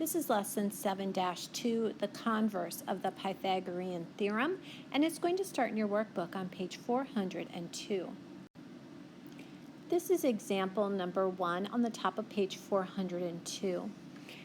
This is lesson 7-2, the converse of the Pythagorean theorem, and it's going to start in your workbook on page 402. This is example number 1 on the top of page 402.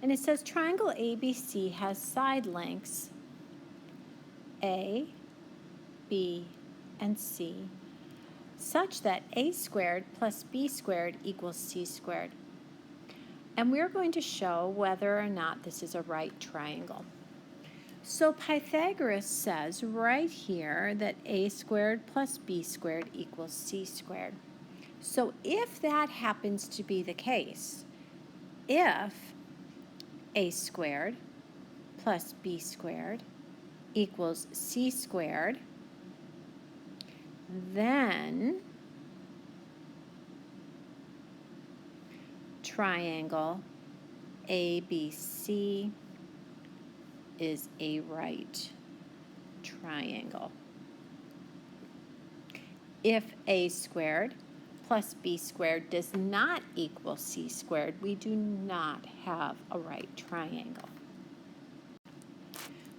And it says triangle ABC has side lengths A, B, and C such that A squared plus B squared equals C squared. And we're going to show whether or not this is a right triangle. So Pythagoras says right here that A squared plus B squared equals C squared. So if that happens to be the case, if A squared plus B squared equals C squared, then triangle ABC is a right triangle. If A squared plus B squared does not equal C squared, we do not have a right triangle.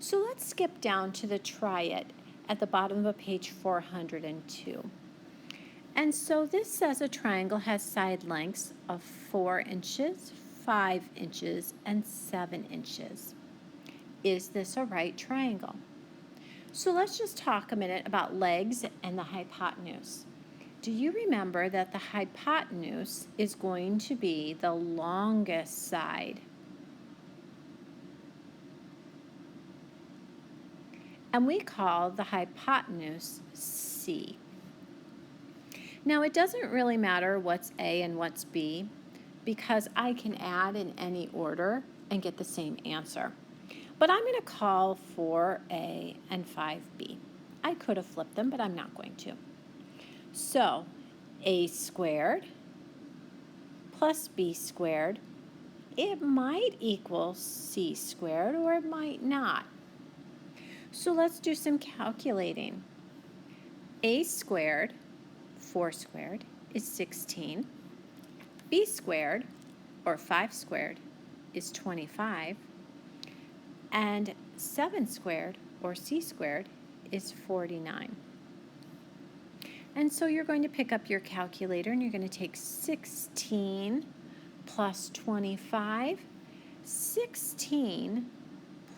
So let's skip down to the triad at the bottom of page 402. And so this says a triangle has side lengths of 4 inches, 5 inches, and 7 inches. Is this a right triangle? So let's just talk a minute about legs and the hypotenuse. Do you remember that the hypotenuse is going to be the longest side? And we call the hypotenuse C. Now it doesn't really matter what's A and what's B because I can add in any order and get the same answer. But I'm going to call 4A and 5B. I could have flipped them, but I'm not going to. So A squared plus B squared, it might equal C squared or it might not. So let's do some calculating. A squared, 4 squared, is 16. B squared, or 5 squared, is 25. And 7 squared, or C squared, is 49. And so you're going to pick up your calculator and you're going to take 16 plus 25. 16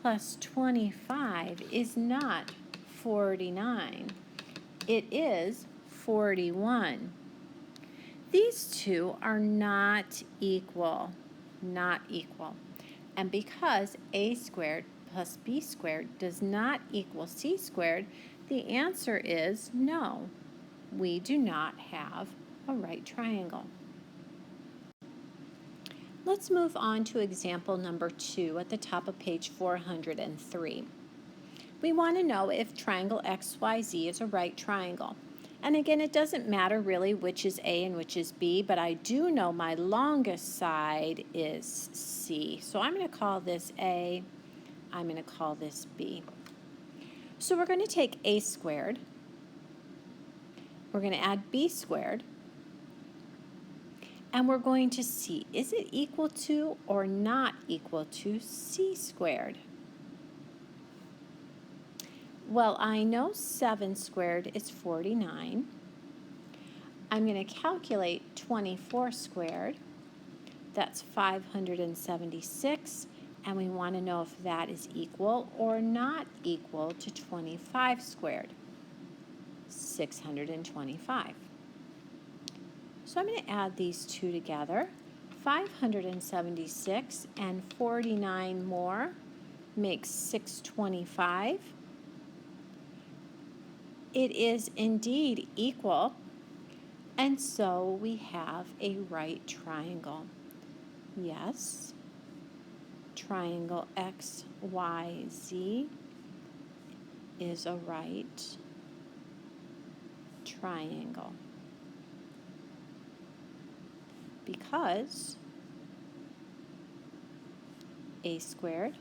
plus 25 is not 49. It is 41. These two are not equal. Not equal. And because A squared plus B squared does not equal C squared, the answer is no. We do not have a right triangle. Let's move on to example number 2 at the top of page 403. We want to know if triangle XYZ is a right triangle. And again, it doesn't matter really which is A and which is B, but I do know my longest side is C. So I'm going to call this A, I'm going to call this B. So we're going to take A squared, we're going to add B squared, and we're going to see, is it equal to or not equal to C squared? Well, I know 7 squared is 49. I'm going to calculate 24 squared. That's 576. And we want to know if that is equal or not equal to 25 squared. 625. So I'm going to add these two together. 576 and 49 more makes 625. It is indeed equal, and so we have a right triangle. Yes, triangle XYZ is a right triangle because A squared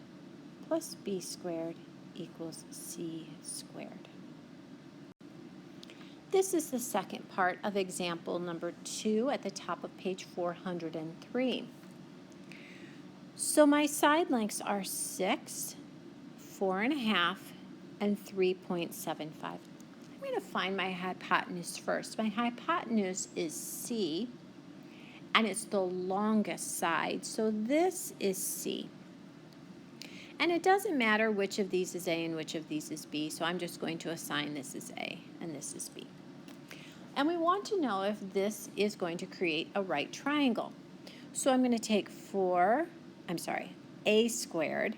plus B squared equals C squared. This is the second part of example number 2 at the top of page 403. So So my side lengths are 6, 4.5, and 3.75. I'm going to find my hypotenuse first. My hypotenuse is C, and it's the longest side, so this is C. And it doesn't matter which of these is A and which of these is B, so I'm just going to assign this is A and this is B. And we want to know if this is going to create a right triangle. So I'm going to take A squared,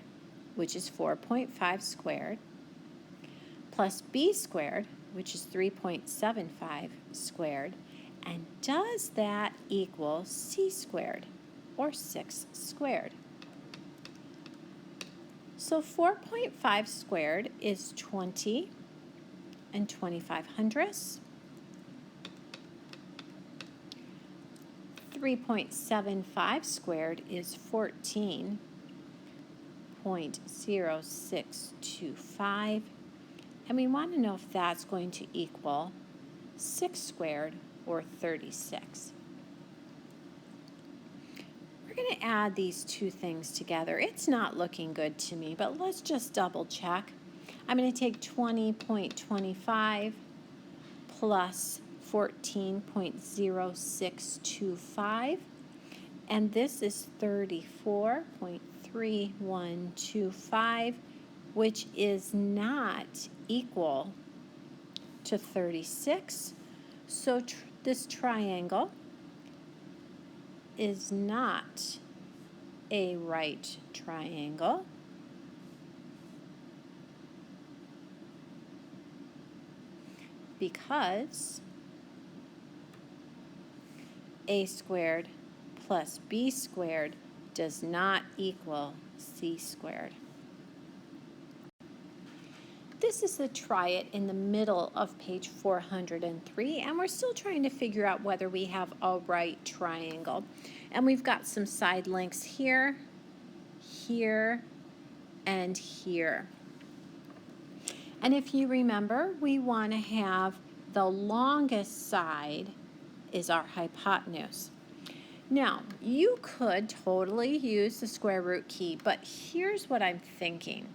which is 4.5 squared, plus B squared, which is 3.75 squared, and does that equal C squared, or 6 squared? So 4.5 squared is 20 and 25/100ths. 3.75 squared is 14.0625. And we want to know if that's going to equal 6 squared, or 36. We're going to add these two things together. It's not looking good to me, but let's just double check. I'm going to take 20.25 plus 14.0625, and this is 34.3125, which is not equal to 36. So this triangle is not a right triangle. Because A squared plus B squared does not equal C squared. This is the try it in the middle of page 403, and we're still trying to figure out whether we have a right triangle. And we've got some side lengths here, here, and here. And if you remember, we want to have the longest side is our hypotenuse. Now, you could totally use the square root key, but here's what I'm thinking.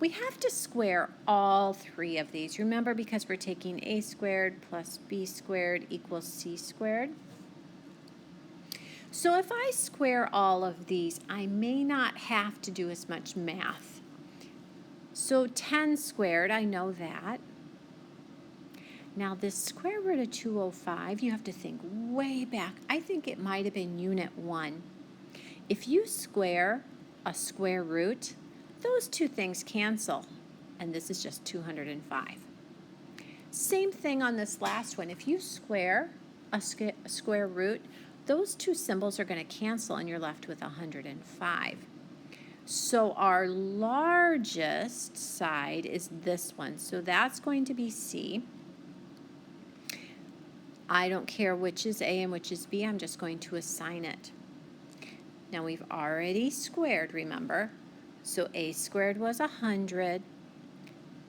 We have to square all three of these. Remember, because we're taking A squared plus B squared equals C squared. So if I square all of these, I may not have to do as much math. So 10 squared, I know that. Now this square root of 205, you have to think way back. I think it might have been unit 1. If you square a square root, those two things cancel, and this is just 205. Same thing on this last one. If you square a square root, those two symbols are going to cancel, and you're left with 105. So our largest side is this one. So that's going to be C. I don't care which is A and which is B. I'm just going to assign it. Now we've already squared, remember? So A squared was 100,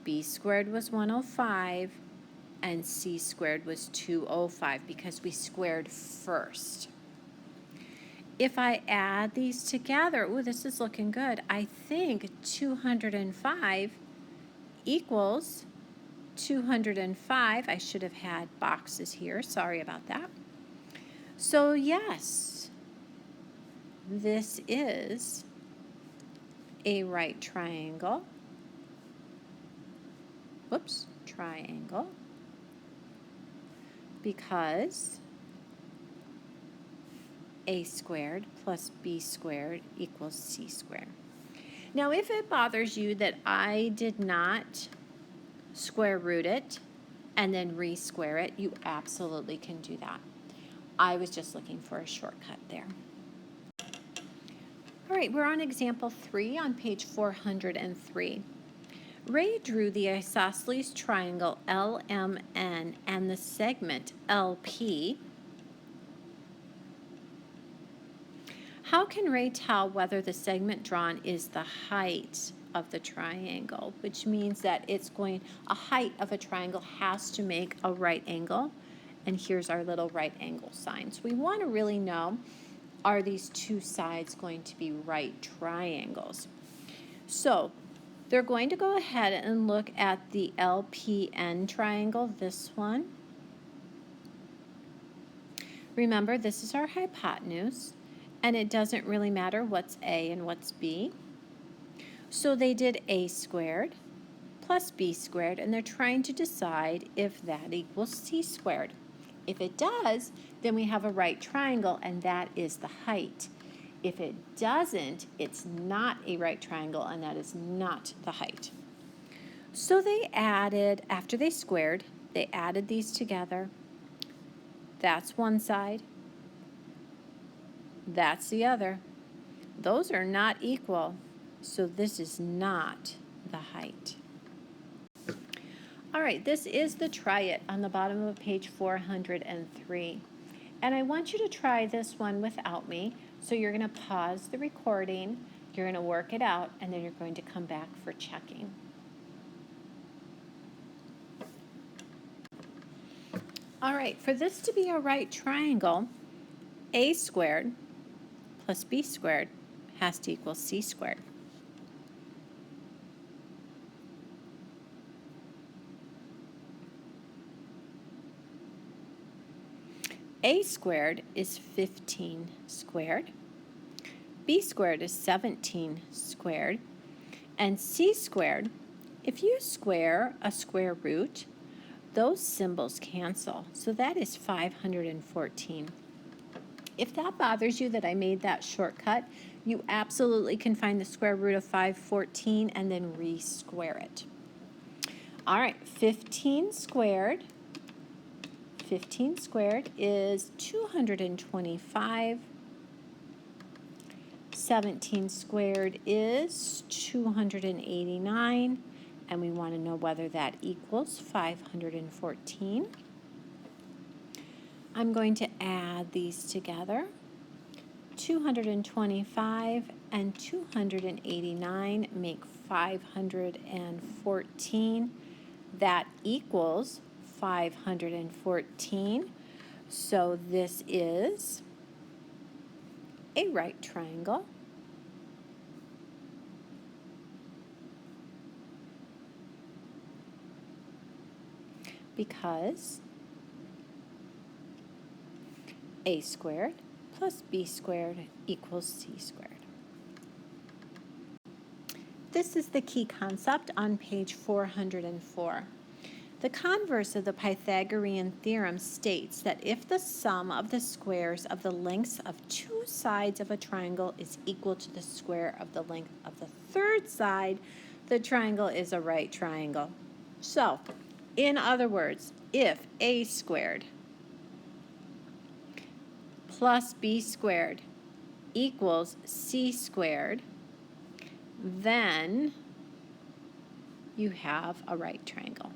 B squared was 105, and C squared was 205 because we squared first. If I add these together, ooh, this is looking good. I think 205 equals 205. I should have had boxes here. Sorry about that. So yes, this is a right triangle. Whoops, triangle. Because A squared plus B squared equals C squared. Now, if it bothers you that I did not square root it and then re-square it, you absolutely can do that. I was just looking for a shortcut there. All right, we're on example 3 on page 403. Ray drew the isosceles triangle LMN and the segment LP. How can Ray tell whether the segment drawn is the height of the triangle, which means that a height of a triangle has to make a right angle, and here's our little right angle sign. So we want to really know are these two sides going to be right triangles? So they're going to go ahead and look at the LPN triangle, this one. Remember, this is our hypotenuse, and it doesn't really matter what's A and what's B. So they did A squared plus B squared, and they're trying to decide if that equals C squared. If it does, then we have a right triangle, and that is the height. If it doesn't, it's not a right triangle, and that is not the height. So they added, after they squared, they added these together. That's one side. That's the other. Those are not equal, so this is not the height. All right, this is the try it on the bottom of page 403. And I want you to try this one without me. So you're going to pause the recording, you're going to work it out, and then you're going to come back for checking. All right, for this to be a right triangle, A squared plus B squared has to equal C squared. A squared is 15 squared. B squared is 17 squared. And C squared, if you square a square root, those symbols cancel. So that is 514. If that bothers you that I made that shortcut, you absolutely can find the square root of 514 and then re-square it. All right, 15 squared is 225. 17 squared is 289. And we want to know whether that equals 514. I'm going to add these together. 225 and 289 make 514. That equals 514. So this is a right triangle. Because A squared plus B squared equals C squared. This is the key concept on page 404. The converse of the Pythagorean theorem states that if the sum of the squares of the lengths of two sides of a triangle is equal to the square of the length of the third side, the triangle is a right triangle. So, in other words, if A squared plus B squared equals C squared, then you have a right triangle.